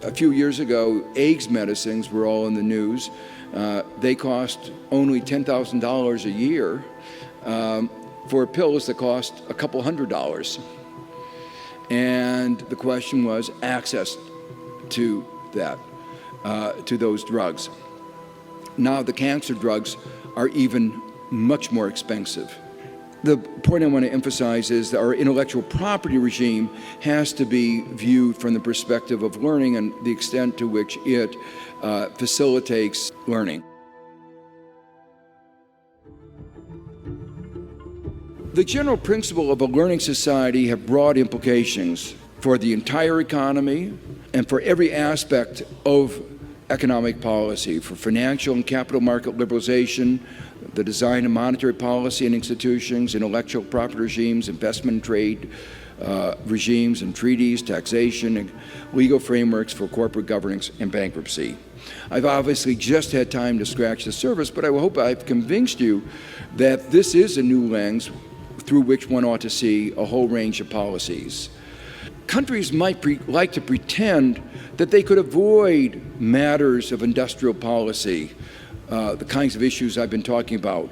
A few years ago, AIDS medicines were all in the news. They cost only $10,000 a year for pills that cost a couple $100. And the question was access to that, to those drugs. Now the cancer drugs are even much more expensive. The point I want to emphasize is that our intellectual property regime has to be viewed from the perspective of learning and the extent to which it facilitates learning. The general principle of a learning society have broad implications for the entire economy and for every aspect of economic policy, for financial and capital market liberalization, the design of monetary policy and institutions, intellectual property regimes, investment and trade regimes and treaties, taxation, and legal frameworks for corporate governance and bankruptcy. I've obviously just had time to scratch the surface, but I hope I've convinced you that this is a new lens through which one ought to see a whole range of policies. Countries might like to pretend that they could avoid matters of industrial policy, the kinds of issues I've been talking about,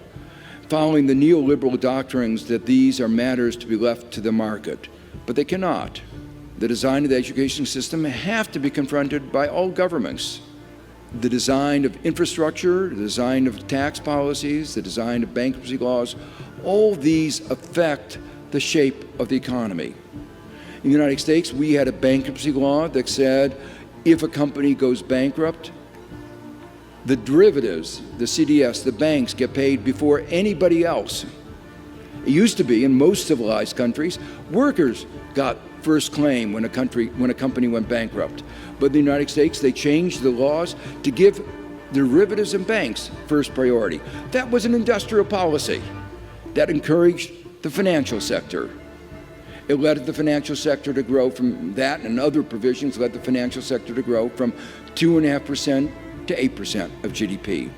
following the neoliberal doctrines that these are matters to be left to the market. But they cannot. The design of the education system have to be confronted by all governments. The design of infrastructure, the design of tax policies, the design of bankruptcy laws, all these affect the shape of the economy. In the United States, we had a bankruptcy law that said if a company goes bankrupt, the derivatives, the CDS, the banks get paid before anybody else. It used to be, in most civilized countries, workers got first claim when a company went bankrupt. But in the United States, they changed the laws to give derivatives and banks first priority. That was an industrial policy that encouraged the financial sector. It led the financial sector to grow from that, and other provisions led the financial sector to grow from 2.5% to 8% of GDP.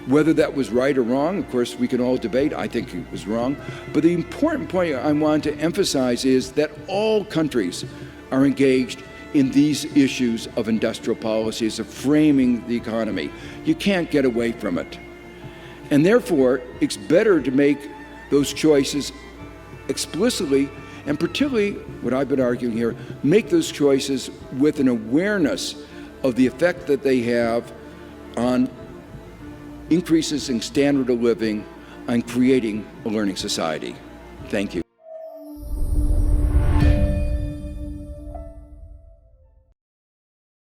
Whether that was right or wrong, of course, we can all debate. I think it was wrong. But the important point I want to emphasize is that all countries are engaged in these issues of industrial policies, of framing the economy. You can't get away from it. And therefore, it's better to make those choices explicitly, and particularly, what I've been arguing here, make those choices with an awareness of the effect that they have on increases in standard of living, on creating a learning society. Thank you.